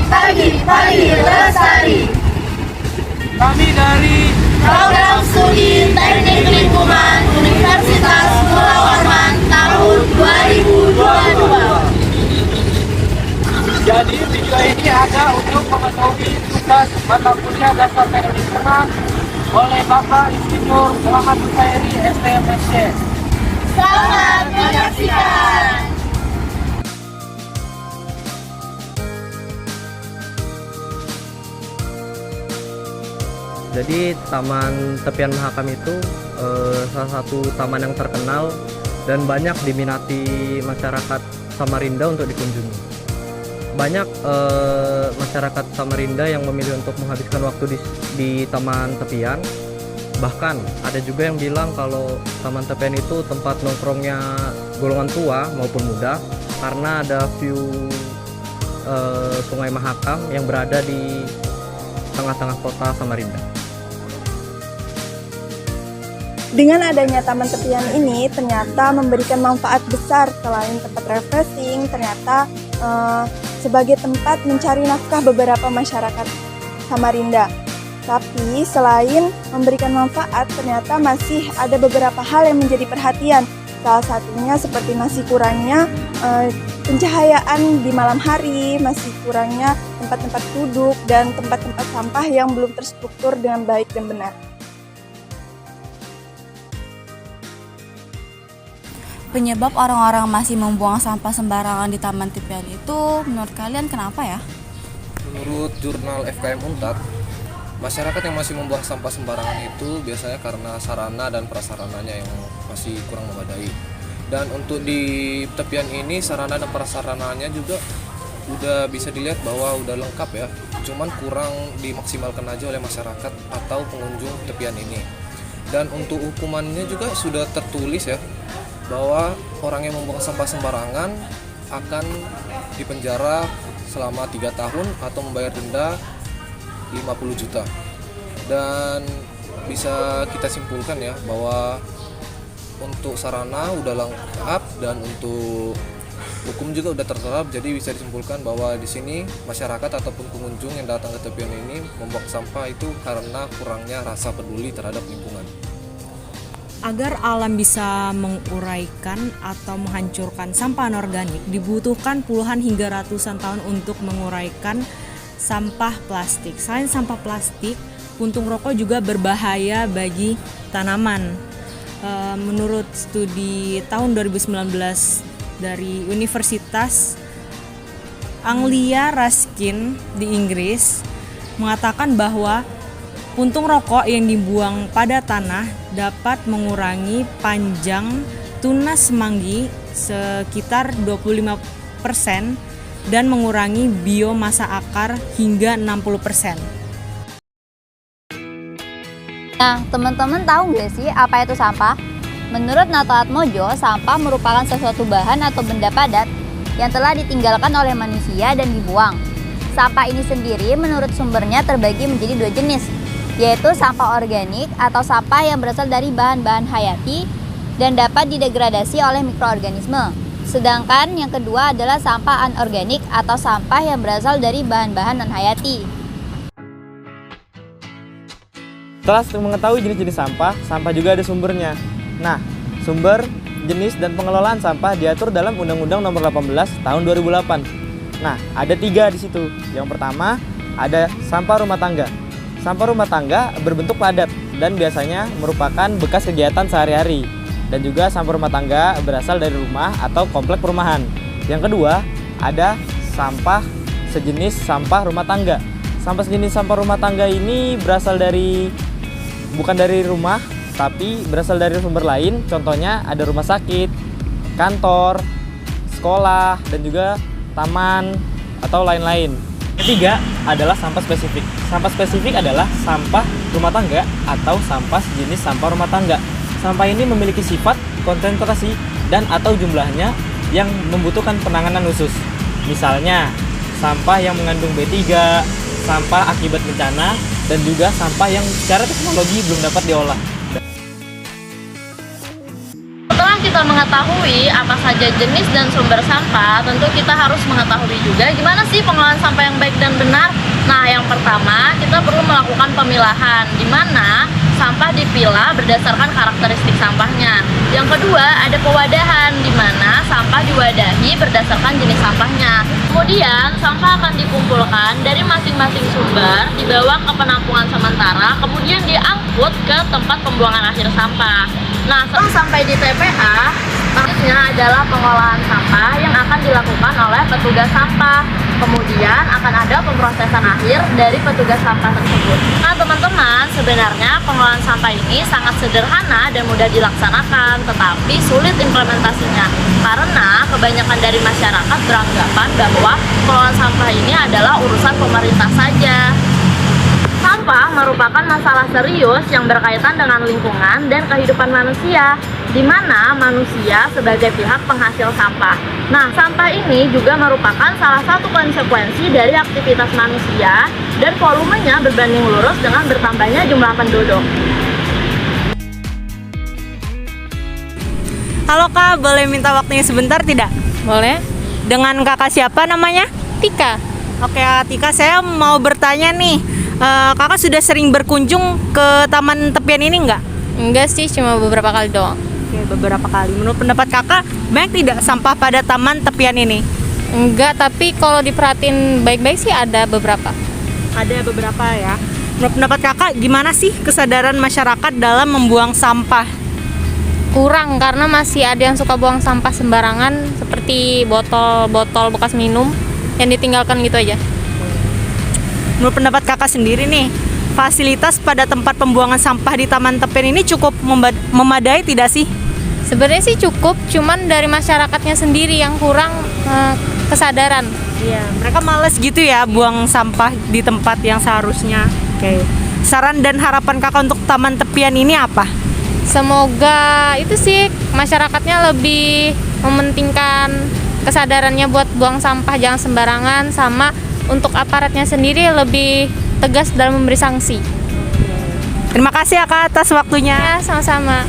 Pagi lestari. Kami dari Program Studi Teknik Lingkungan Universitas Pulau Orman tahun 2022. Jadi video ini ada untuk mengetahui tugas mata kuliah dasar teknik lingkungan oleh Bapak Insinyur Muhammad Husairi STMSC. Selamat menyaksikan. Jadi Taman Tepian Mahakam itu salah satu taman yang terkenal dan banyak diminati masyarakat Samarinda untuk dikunjungi. Banyak masyarakat Samarinda yang memilih untuk menghabiskan waktu di Taman Tepian. Bahkan ada juga yang bilang kalau Taman Tepian itu tempat nongkrongnya golongan tua maupun muda karena ada view Sungai Mahakam yang berada di tengah-tengah kota Samarinda. Dengan adanya taman tepian ini ternyata memberikan manfaat besar. Selain tempat refreshing, ternyata sebagai tempat mencari nafkah beberapa masyarakat Samarinda. Tapi selain memberikan manfaat, ternyata masih ada beberapa hal yang menjadi perhatian. Salah satunya seperti masih kurangnya pencahayaan di malam hari, masih kurangnya tempat-tempat duduk dan tempat-tempat sampah yang belum terstruktur dengan baik dan benar. Penyebab orang-orang masih membuang sampah sembarangan di Taman Tepian itu menurut kalian kenapa ya? Menurut jurnal FKM Unpad, masyarakat yang masih membuang sampah sembarangan itu biasanya karena sarana dan prasarananya yang masih kurang memadai. Dan untuk di tepian ini sarana dan prasarananya juga udah bisa dilihat bahwa udah lengkap ya. Cuman kurang dimaksimalkan aja oleh masyarakat atau pengunjung tepian ini. Dan untuk hukumannya juga sudah tertulis ya, bahwa orang yang membuang sampah sembarangan akan dipenjara selama 3 tahun atau membayar denda 50 juta. Dan bisa kita simpulkan ya bahwa untuk sarana udah lengkap dan untuk hukum juga udah tertera, jadi bisa disimpulkan bahwa di sini masyarakat ataupun pengunjung yang datang ke tepian ini membuang sampah itu karena kurangnya rasa peduli terhadap lingkungan. Agar alam bisa menguraikan atau menghancurkan sampah anorganik, dibutuhkan puluhan hingga ratusan tahun untuk menguraikan sampah plastik. Selain sampah plastik, puntung rokok juga berbahaya bagi tanaman. Menurut studi tahun 2019 dari Universitas Anglia Ruskin di Inggris mengatakan bahwa puntung rokok yang dibuang pada tanah dapat mengurangi panjang tunas semanggi sekitar 25% dan mengurangi biomasa akar hingga 60%. Nah, teman-teman tahu nggak sih apa itu sampah? Menurut Nato Atmojo, sampah merupakan sesuatu bahan atau benda padat yang telah ditinggalkan oleh manusia dan dibuang. Sampah ini sendiri menurut sumbernya terbagi menjadi 2 jenis, yaitu sampah organik atau sampah yang berasal dari bahan-bahan hayati dan dapat didegradasi oleh mikroorganisme. Sedangkan yang kedua adalah sampah anorganik atau sampah yang berasal dari bahan-bahan non-hayati. Setelah mengetahui jenis-jenis sampah, sampah juga ada sumbernya. Nah, sumber, jenis, dan pengelolaan sampah diatur dalam Undang-Undang Nomor 18 Tahun 2008. Nah, ada 3 di situ. Yang pertama, ada sampah rumah tangga. Sampah rumah tangga berbentuk padat dan biasanya merupakan bekas kegiatan sehari-hari. Dan juga sampah rumah tangga berasal dari rumah atau komplek perumahan. Yang kedua, ada sampah sejenis sampah rumah tangga. Sampah sejenis sampah rumah tangga ini berasal dari bukan dari rumah, tapi berasal dari sumber lain. Contohnya ada rumah sakit, kantor, sekolah, dan juga taman atau lain-lain. Ketiga adalah sampah spesifik. Sampah spesifik adalah sampah rumah tangga atau sampah sejenis sampah rumah tangga. Sampah ini memiliki sifat, konsentrasi, dan atau jumlahnya yang membutuhkan penanganan khusus. Misalnya, sampah yang mengandung B3, sampah akibat bencana, dan juga sampah yang secara teknologi belum dapat diolah. Setelah kita mengetahui apa saja jenis dan sumber sampah, tentu kita harus mengetahui juga gimana sih pengelolaan sampah yang baik dan benar. Nah, yang pertama kita perlu melakukan pemilahan, di mana sampah dipilah berdasarkan karakteristik sampahnya. Yang kedua, ada pewadahan, di mana sampah diwadahi berdasarkan jenis sampahnya. Kemudian, sampah akan dikumpulkan dari masing-masing sumber, dibawa ke penampungan sementara, kemudian diangkut ke tempat pembuangan akhir sampah. Nah, setelah sampai di TPA, selanjutnya adalah pengolahan sampah yang akan dilakukan oleh petugas sampah. Kemudian akan ada pemrosesan akhir dari petugas sampah tersebut. Nah, teman-teman, sebenarnya pengolahan sampah ini sangat sederhana dan mudah dilaksanakan, tetapi sulit implementasinya. Karena kebanyakan dari masyarakat beranggapan bahwa pengolahan sampah ini adalah urusan pemerintah saja. Sampah merupakan masalah serius yang berkaitan dengan lingkungan dan kehidupan manusia, di mana manusia sebagai pihak penghasil sampah. Nah, sampah ini juga merupakan salah satu konsekuensi dari aktivitas manusia dan volumenya berbanding lurus dengan bertambahnya jumlah penduduk. Halo Kak, boleh minta waktunya sebentar tidak? Boleh? Dengan kakak siapa namanya? Tika. Oke, Tika, saya mau bertanya nih. Kakak sudah sering berkunjung ke taman tepian ini nggak? Enggak sih, cuma beberapa kali doang. Oke, beberapa kali. Menurut pendapat kakak, banyak tidak sampah pada taman tepian ini? Enggak, tapi kalau diperhatiin baik-baik sih ada beberapa. Ada beberapa ya. Menurut pendapat kakak, gimana sih kesadaran masyarakat dalam membuang sampah? Kurang, karena masih ada yang suka buang sampah sembarangan, seperti botol-botol bekas minum yang ditinggalkan gitu aja. Menurut pendapat kakak sendiri nih, fasilitas pada tempat pembuangan sampah di Taman Tepian ini cukup memadai tidak sih? Sebenarnya sih cukup, cuman dari masyarakatnya sendiri yang kurang kesadaran. Iya, mereka males gitu ya buang sampah di tempat yang seharusnya. Oke. Saran dan harapan kakak untuk Taman Tepian ini apa? Semoga itu sih masyarakatnya lebih mementingkan kesadarannya buat buang sampah jangan sembarangan, sama untuk aparatnya sendiri lebih tegas dalam memberi sanksi. Terima kasih ya Kak atas waktunya. Ya, sama-sama.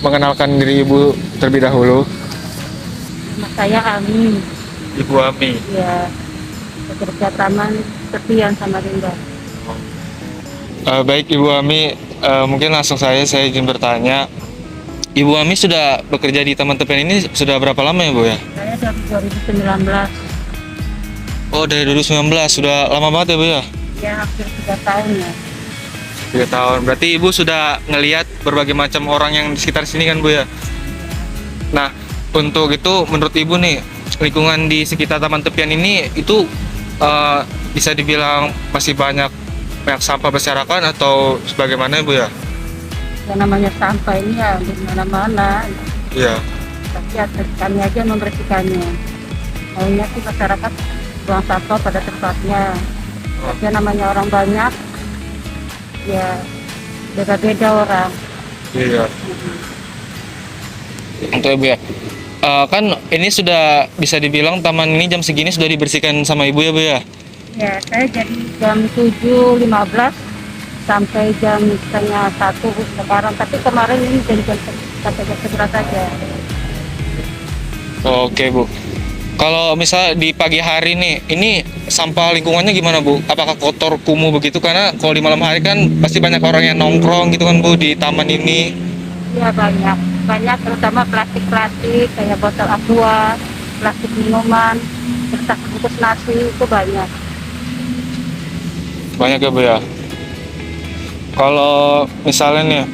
Mengenalkan diri Ibu terlebih dahulu. Nama saya Ami. Ibu Ami. Ya, bekerja Taman Tepian Samarinda. Baik Ibu Ami, mungkin langsung saya izin bertanya. Ibu Ami sudah bekerja di Taman Tepian ini sudah berapa lama ya Bu ya? Saya dari 2019. Oh, dari 2019, sudah lama banget ya Bu ya? Ya, hampir 3 tahun ya. 3 tahun, berarti Ibu sudah ngelihat berbagai macam orang yang di sekitar sini kan Bu ya? Nah, untuk itu menurut Ibu nih, lingkungan di sekitar Taman Tepian ini itu bisa dibilang masih banyak sampah berserakan atau sebagaimana ya Bu ya? Yang namanya sampah ini ya di mana-mana. Iya. Tapi ya kami aja membersihkannya. Maunya sih masyarakat buang sampah pada tempatnya. Tapi namanya orang banyak, ya beda-beda orang. Iya. Untuk Ibu ya. Kan ini sudah bisa dibilang taman ini jam segini sudah dibersihkan sama Ibu ya Bu ya? Ya, saya jadi jam 7.15 sampai jam setengah 1 sekarang, tapi kemarin ini jadi jam sampai jam 11 saja. Oke Bu, kalau misal di pagi hari nih, ini sampah lingkungannya gimana Bu? Apakah kotor, kumuh begitu? Karena kalau di malam hari kan pasti banyak orang yang nongkrong gitu kan Bu di taman ini. Iya, banyak terutama plastik kayak botol aqua, plastik minuman, kertas bungkus nasi, itu banyak. Banyak ya Bu ya? Kalau misalnya nih,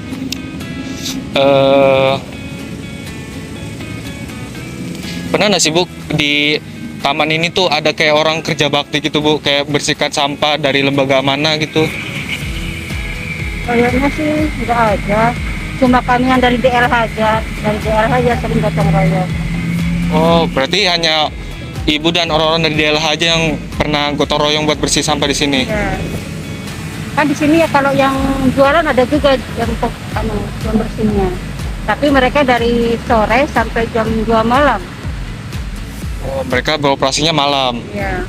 pernah nggak sih Bu di taman ini tuh ada kayak orang kerja bakti gitu Bu, kayak bersihkan sampah dari lembaga mana gitu? Kayaknya sih nggak ada, cuma kami yang dari DLH aja, ya sering gotong royong. Oh, berarti hanya Ibu dan orang-orang dari DLH aja yang pernah gotong royong buat bersih sampah di sini? Ya. Kan di sini ya kalau yang jualan ada juga yang untuk yang bersihnya. Tapi mereka dari sore sampai jam 2 malam. Oh, mereka beroperasinya malam. Iya.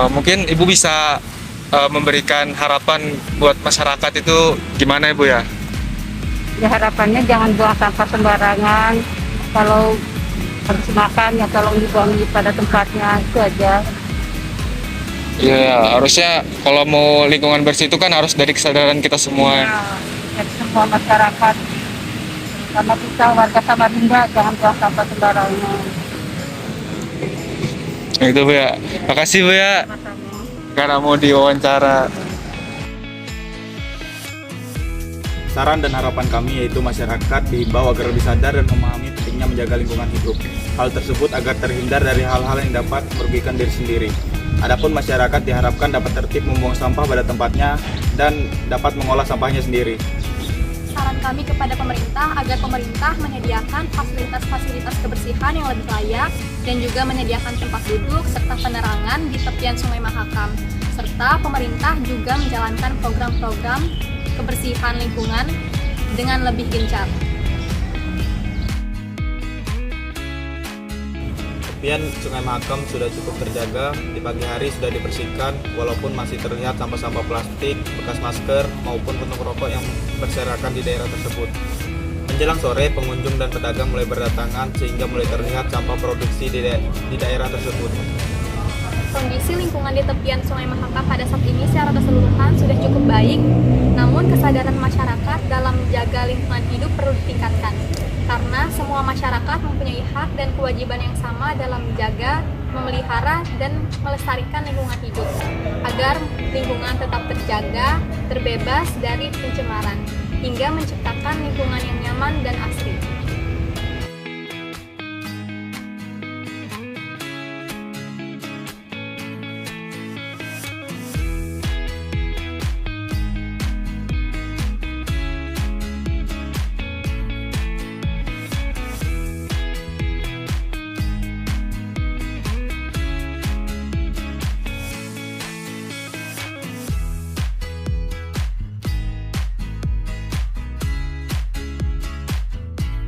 Mungkin Ibu bisa memberikan harapan buat masyarakat itu gimana Ibu ya? Ya harapannya jangan buang sampah sembarangan. Kalau habis makan ya tolong dibuang pada tempatnya, itu aja. Iya, harusnya kalau mau lingkungan bersih itu kan harus dari kesadaran kita semua. Ya, dari semua masyarakat. Sama kita warga Samarinda jangan buang sampah sembarangan. Itu Bu ya. Makasih Bu ya. Karena mau diwawancara. Saran dan harapan kami yaitu masyarakat diimbau agar lebih sadar dan memahami pentingnya menjaga lingkungan hidup. Hal tersebut agar terhindar dari hal-hal yang dapat merugikan diri sendiri. Adapun masyarakat diharapkan dapat tertib membuang sampah pada tempatnya dan dapat mengolah sampahnya sendiri. Saran kami kepada pemerintah agar pemerintah menyediakan fasilitas-fasilitas kebersihan yang lebih layak dan juga menyediakan tempat duduk serta penerangan di tepian Sungai Mahakam. Serta pemerintah juga menjalankan program-program kebersihan lingkungan dengan lebih gencar. Tepian Sungai Mahakam sudah cukup terjaga, di pagi hari sudah dibersihkan walaupun masih terlihat sampah-sampah plastik, bekas masker maupun puntung rokok yang berserakan di daerah tersebut. Menjelang sore, pengunjung dan pedagang mulai berdatangan sehingga mulai terlihat sampah produksi di daerah tersebut. Kondisi lingkungan di tepian Sungai Mahakam pada saat ini secara keseluruhan sudah cukup baik, namun kesadaran masyarakat dalam menjaga lingkungan hidup perlu ditingkatkan. Karena semua masyarakat mempunyai hak dan kewajiban yang sama dalam menjaga, memelihara, dan melestarikan lingkungan hidup, agar lingkungan tetap terjaga, terbebas dari pencemaran, hingga menciptakan lingkungan yang nyaman dan asri.